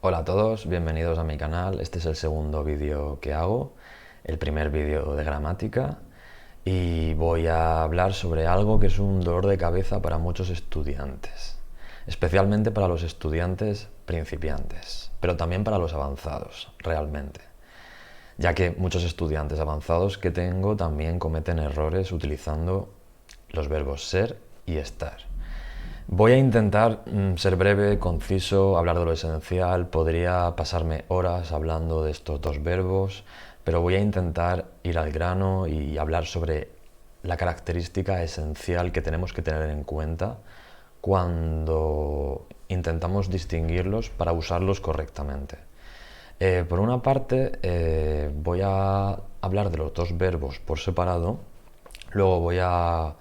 Hola a todos, bienvenidos a mi canal. Este es el segundo vídeo que hago, el primer vídeo de gramática, y voy a hablar sobre algo que es un dolor de cabeza para muchos estudiantes, especialmente para los estudiantes principiantes, pero también para los avanzados, realmente, ya que muchos estudiantes avanzados que tengo también cometen errores utilizando los verbos ser y estar. Voy a intentar ser breve, conciso, hablar de lo esencial. Podría pasarme horas hablando de estos dos verbos, pero voy a intentar ir al grano y hablar sobre la característica esencial que tenemos que tener en cuenta cuando intentamos distinguirlos para usarlos correctamente. Por una parte, voy a hablar de los dos verbos por separado, luego voy a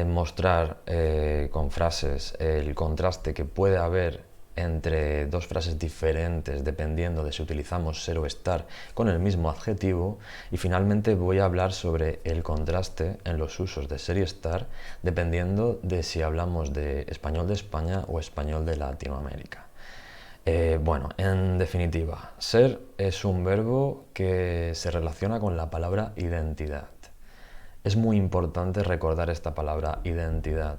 mostrar con frases el contraste que puede haber entre dos frases diferentes dependiendo de si utilizamos ser o estar con el mismo adjetivo, y finalmente voy a hablar sobre el contraste en los usos de ser y estar dependiendo de si hablamos de español de España o español de Latinoamérica. Bueno, en definitiva, ser es un verbo que se relaciona con la palabra identidad. Es muy importante recordar esta palabra identidad.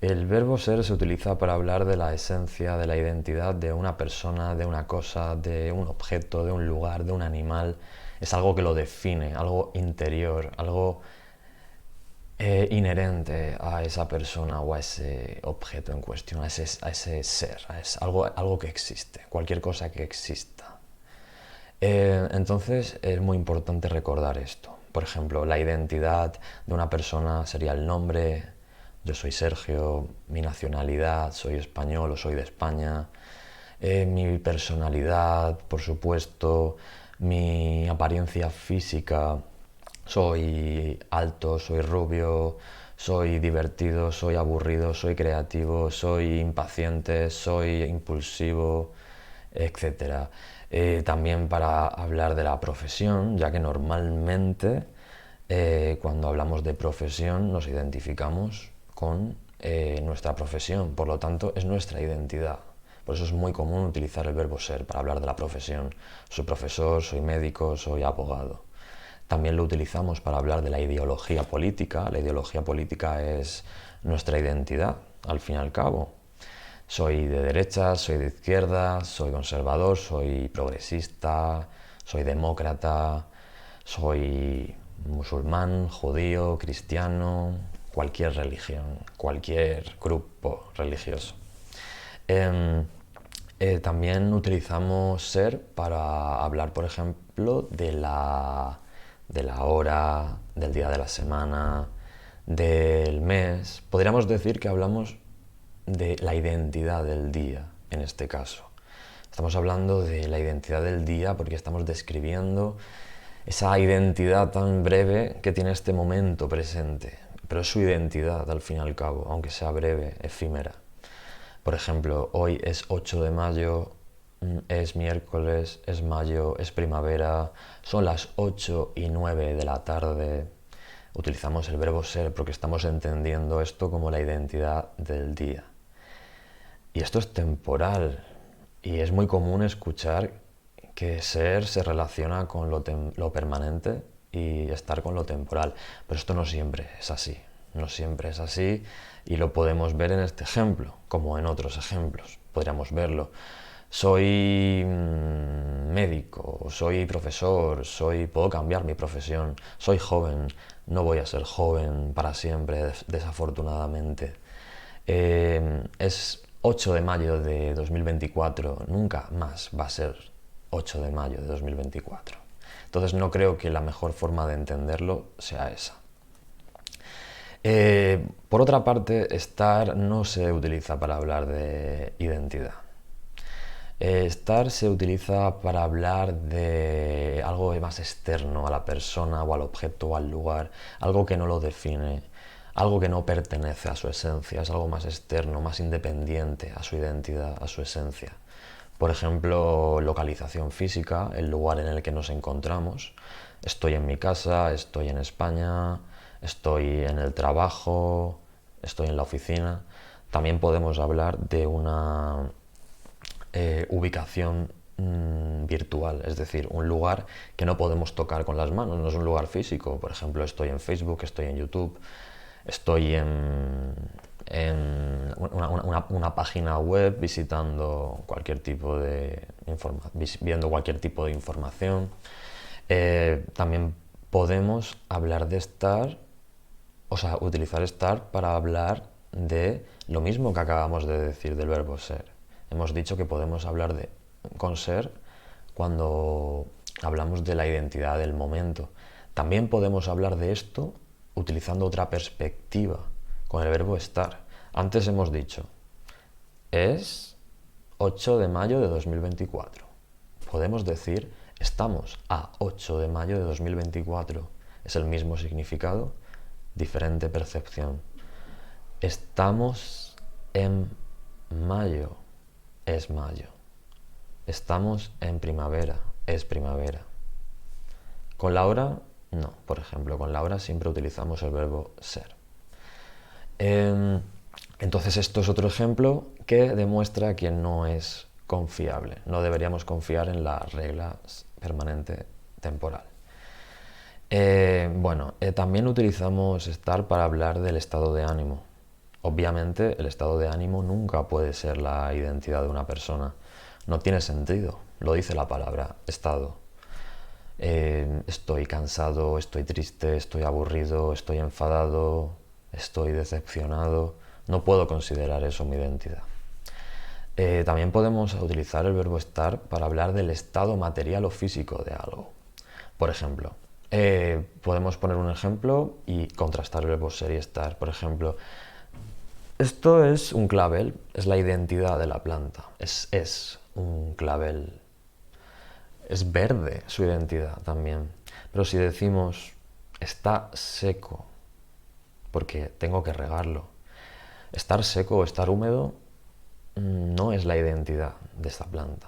El verbo ser se utiliza para hablar de la esencia, de la identidad de una persona, de una cosa, de un objeto, de un lugar, de un animal. Es algo que lo define, algo interior, algo inherente a esa persona o a ese objeto en cuestión, a ese ser, algo que existe, cualquier cosa que exista. Entonces es muy importante recordar esto. Por ejemplo, la identidad de una persona sería el nombre. Yo soy Sergio, mi nacionalidad, soy español o soy de España. Mi personalidad, por supuesto, mi apariencia física. Soy alto, soy rubio, soy divertido, soy aburrido, soy creativo, soy impaciente, soy impulsivo, etcétera. También para hablar de la profesión, ya que normalmente cuando hablamos de profesión nos identificamos con nuestra profesión, por lo tanto es nuestra identidad. Por eso es muy común utilizar el verbo ser para hablar de la profesión. Soy profesor, soy médico, soy abogado. También lo utilizamos para hablar de la ideología política. La ideología política es nuestra identidad, al fin y al cabo. Soy de derecha, soy de izquierda, soy conservador, soy progresista, soy demócrata, soy musulmán, judío, cristiano, cualquier religión, cualquier grupo religioso. También utilizamos ser para hablar, por ejemplo, de la hora, del día de la semana, del mes. Podríamos decir que hablamos de la identidad del día, en este caso. Estamos hablando de la identidad del día porque estamos describiendo esa identidad tan breve que tiene este momento presente, pero es su identidad al fin y al cabo, aunque sea breve, efímera. Por ejemplo, hoy es 8 de mayo, es miércoles, es mayo, es primavera, son las 8:09 de la tarde. Utilizamos el verbo ser porque estamos entendiendo esto como la identidad del día. Y esto es temporal, y es muy común escuchar que ser se relaciona con lo permanente y estar con lo temporal, pero esto no siempre es así. No siempre es así, y lo podemos ver en este ejemplo, como en otros ejemplos. Podríamos verlo. Soy médico, soy profesor, puedo cambiar mi profesión, soy joven, no voy a ser joven para siempre, desafortunadamente. Es 8 de mayo de 2024, nunca más va a ser 8 de mayo de 2024. Entonces no creo que la mejor forma de entenderlo sea esa. Por otra parte, estar no se utiliza para hablar de identidad. Estar se utiliza para hablar de algo más externo a la persona o al objeto o al lugar, algo que no lo define, algo que no pertenece a su esencia, es algo más externo, más independiente a su identidad, a su esencia. Por ejemplo, localización física, el lugar en el que nos encontramos. Estoy en mi casa, estoy en España, estoy en el trabajo, estoy en la oficina. También podemos hablar de una ubicación virtual, es decir, un lugar que no podemos tocar con las manos, no es un lugar físico. Por ejemplo, estoy en Facebook, estoy en YouTube, estoy en una página web visitando cualquier tipo de viendo cualquier tipo de información. También podemos hablar de estar, o sea, utilizar estar para hablar de lo mismo que acabamos de decir del verbo ser. Hemos dicho que podemos hablar con ser cuando hablamos de la identidad del momento. También podemos hablar de esto utilizando otra perspectiva, con el verbo estar. Antes hemos dicho, es 8 de mayo de 2024. Podemos decir, estamos a 8 de mayo de 2024. Es el mismo significado, diferente percepción. Estamos en mayo, es mayo. Estamos en primavera, es primavera. Con la hora, no. Por ejemplo, con la hora siempre utilizamos el verbo ser. Entonces esto es otro ejemplo que demuestra que no es confiable. No deberíamos confiar en la regla permanente temporal. También utilizamos estar para hablar del estado de ánimo. Obviamente el estado de ánimo nunca puede ser la identidad de una persona. No tiene sentido, lo dice la palabra estado. Estoy cansado, estoy triste, estoy aburrido, estoy enfadado, estoy decepcionado. No puedo considerar eso mi identidad. También podemos utilizar el verbo estar para hablar del estado material o físico de algo. Por ejemplo, podemos poner un ejemplo y contrastar el verbo ser y estar. Por ejemplo, esto es un clavel, es la identidad de la planta. Es un clavel. Es verde su identidad también. Pero si decimos está seco, porque tengo que regarlo, estar seco o estar húmedo no es la identidad de esta planta.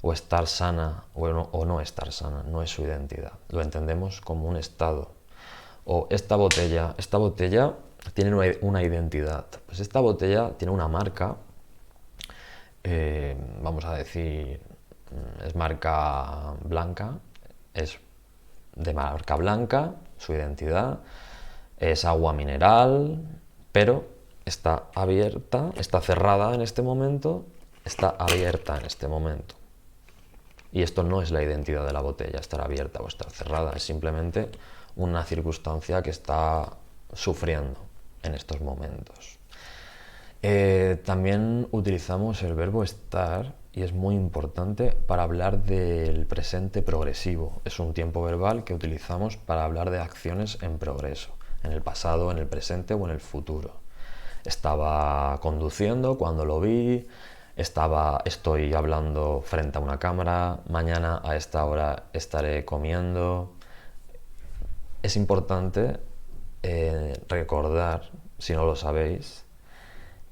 O estar sana o no estar sana, no es su identidad. Lo entendemos como un estado. O esta botella tiene una identidad. Pues esta botella tiene una marca, vamos a decir, es marca blanca, es de marca blanca, su identidad, es agua mineral, pero está abierta, está cerrada en este momento, está abierta en este momento. Y esto no es la identidad de la botella, estar abierta o estar cerrada, es simplemente una circunstancia que está sufriendo en estos momentos. También utilizamos el verbo estar y es muy importante para hablar del presente progresivo. Es un tiempo verbal que utilizamos para hablar de acciones en progreso, en el pasado, en el presente o en el futuro. Estaba conduciendo cuando lo vi, estoy hablando frente a una cámara, mañana a esta hora estaré comiendo. Es importante recordar, si no lo sabéis,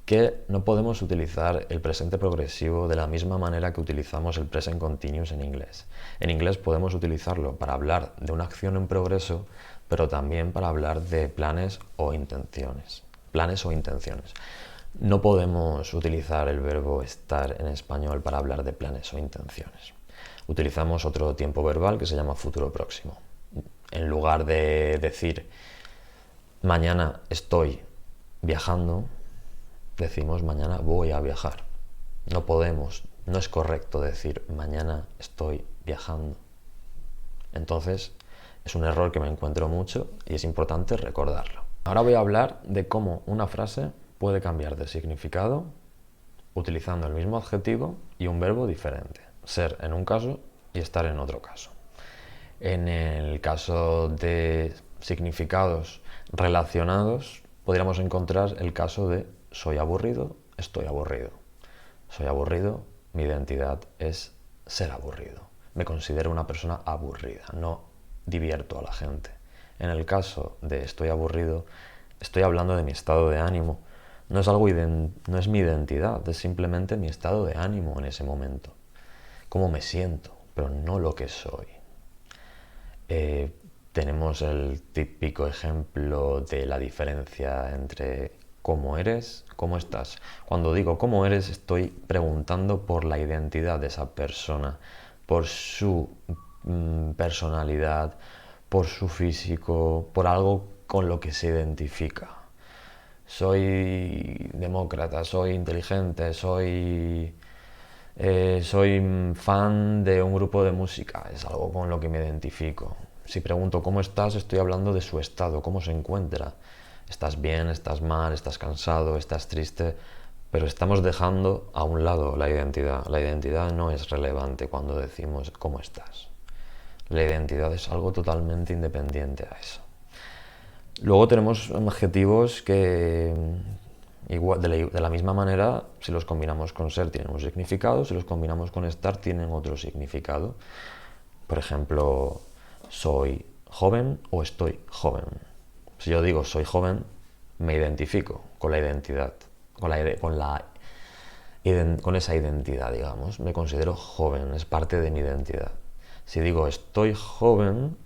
que no podemos utilizar el presente progresivo de la misma manera que utilizamos el present continuous en inglés. En inglés podemos utilizarlo para hablar de una acción en progreso, pero también para hablar de planes o intenciones. No podemos utilizar el verbo estar en español para hablar de planes o intenciones. Utilizamos otro tiempo verbal que se llama futuro próximo. En lugar de decir mañana estoy viajando, decimos mañana voy a viajar. No es correcto decir mañana estoy viajando. Entonces es un error que me encuentro mucho y es importante recordarlo. Ahora voy a hablar de cómo una frase puede cambiar de significado utilizando el mismo adjetivo y un verbo diferente. Ser en un caso y estar en otro caso. En el caso de significados relacionados, podríamos encontrar el caso de soy aburrido, estoy aburrido. Soy aburrido, mi identidad es ser aburrido. Me considero una persona aburrida, no divierto a la gente. En el caso de estoy aburrido, estoy hablando de mi estado de ánimo. No es mi identidad, es simplemente mi estado de ánimo en ese momento. Cómo me siento, pero no lo que soy. Tenemos el típico ejemplo de la diferencia entre cómo eres, cómo estás. Cuando digo cómo eres, estoy preguntando por la identidad de esa persona, por su personalidad, por su físico, por algo con lo que se identifica. Soy demócrata, soy inteligente, soy fan de un grupo de música, es algo con lo que me identifico. Si pregunto cómo estás, estoy hablando de su estado, cómo se encuentra. ¿Estás bien? ¿Estás mal? ¿Estás cansado? ¿Estás triste? Pero estamos dejando a un lado la identidad. La identidad no es relevante cuando decimos cómo estás. La identidad es algo totalmente independiente a eso. Luego tenemos adjetivos que, igual, de la misma manera, si los combinamos con ser tienen un significado, si los combinamos con estar tienen otro significado. Por ejemplo, soy joven o estoy joven. Si yo digo soy joven, me identifico con la identidad, con esa identidad, digamos. Me considero joven, es parte de mi identidad. Si digo estoy joven,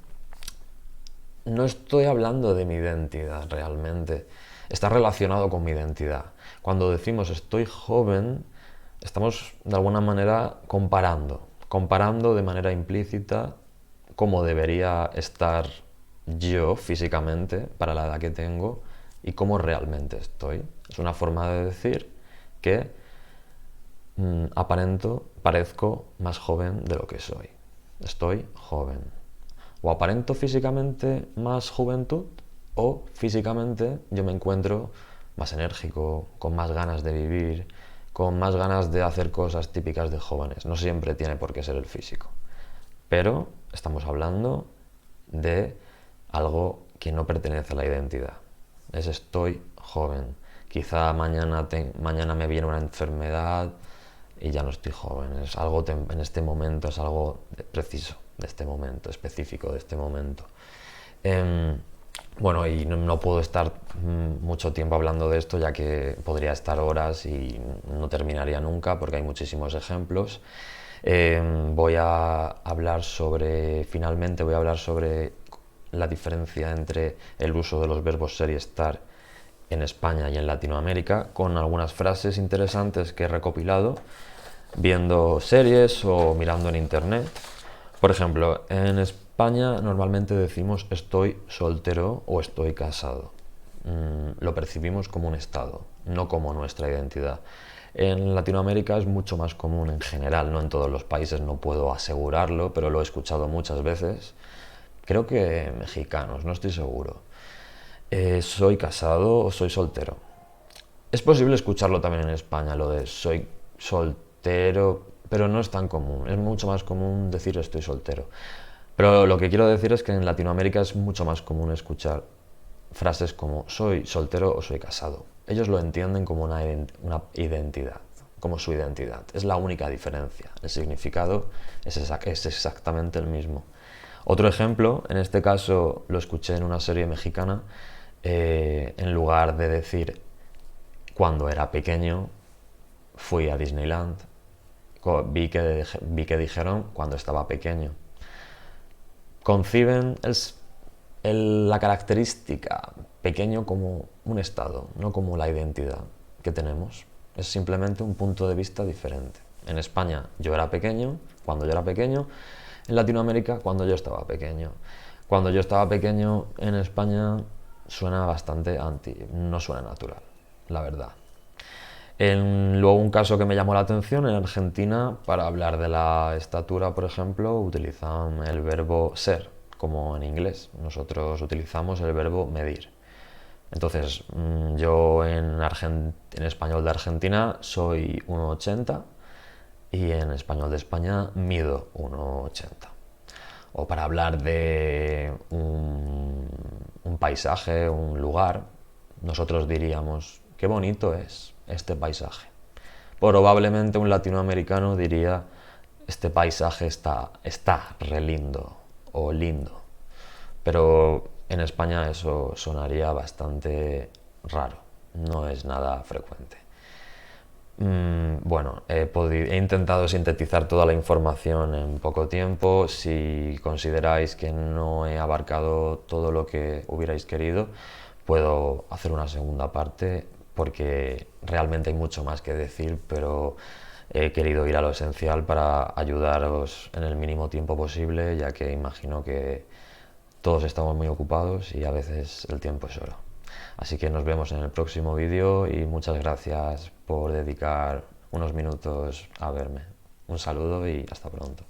no estoy hablando de mi identidad realmente. Está relacionado con mi identidad. Cuando decimos estoy joven, estamos de alguna manera comparando de manera implícita cómo debería estar yo físicamente para la edad que tengo y cómo realmente estoy. Es una forma de decir que parezco más joven de lo que soy. Estoy joven. O aparento físicamente más juventud, o físicamente yo me encuentro más enérgico, con más ganas de vivir, con más ganas de hacer cosas típicas de jóvenes. No siempre tiene por qué ser el físico. Pero estamos hablando de algo que no pertenece a la identidad. Es estoy joven. Quizá mañana me viene una enfermedad y ya no estoy joven. Es algo en este momento, es algo preciso de este momento, específico de este momento. Bueno, y no puedo estar mucho tiempo hablando de esto, ya que podría estar horas y no terminaría nunca, porque hay muchísimos ejemplos. Finalmente voy a hablar sobre la diferencia entre el uso de los verbos ser y estar en España y en Latinoamérica, con algunas frases interesantes que he recopilado viendo series o mirando en internet. Por ejemplo, en España normalmente decimos estoy soltero o estoy casado. Lo percibimos como un estado, no como nuestra identidad. En Latinoamérica es mucho más común en general, no en todos los países, no puedo asegurarlo, pero lo he escuchado muchas veces. Creo que mexicanos, no estoy seguro. ¿Soy casado o soy soltero? Es posible escucharlo también en España, lo de soy soltero, pero no es tan común. Es mucho más común decir estoy soltero. Pero lo que quiero decir es que en Latinoamérica es mucho más común escuchar frases como soy soltero o soy casado. Ellos lo entienden como una identidad, como su identidad. Es la única diferencia. El significado es exactamente el mismo. Otro ejemplo, en este caso lo escuché en una serie mexicana, en lugar de decir cuando era pequeño fui a Disneyland, vi que dijeron cuando estaba pequeño. Conciben la característica pequeño como un estado, no como la identidad que tenemos. Es simplemente un punto de vista diferente. En España yo era pequeño, cuando yo era pequeño. En Latinoamérica, cuando yo estaba pequeño. Cuando yo estaba pequeño en España suena bastante no suena natural, la verdad. Luego un caso que me llamó la atención, en Argentina, para hablar de la estatura, por ejemplo, utilizan el verbo ser, como en inglés. Nosotros utilizamos el verbo medir. Entonces, yo en español de Argentina soy 1,80 y en español de España mido 1,80. O para hablar de un paisaje, un lugar, nosotros diríamos, qué bonito es este paisaje. Probablemente un latinoamericano diría, este paisaje está re lindo o lindo. Pero en España eso sonaría bastante raro, no es nada frecuente. Bueno, he intentado sintetizar toda la información en poco tiempo. Si consideráis que no he abarcado todo lo que hubierais querido, puedo hacer una segunda parte, porque realmente hay mucho más que decir, pero he querido ir a lo esencial para ayudaros en el mínimo tiempo posible, ya que imagino que todos estamos muy ocupados y a veces el tiempo es oro. Así que nos vemos en el próximo vídeo y muchas gracias por dedicar unos minutos a verme. Un saludo y hasta pronto.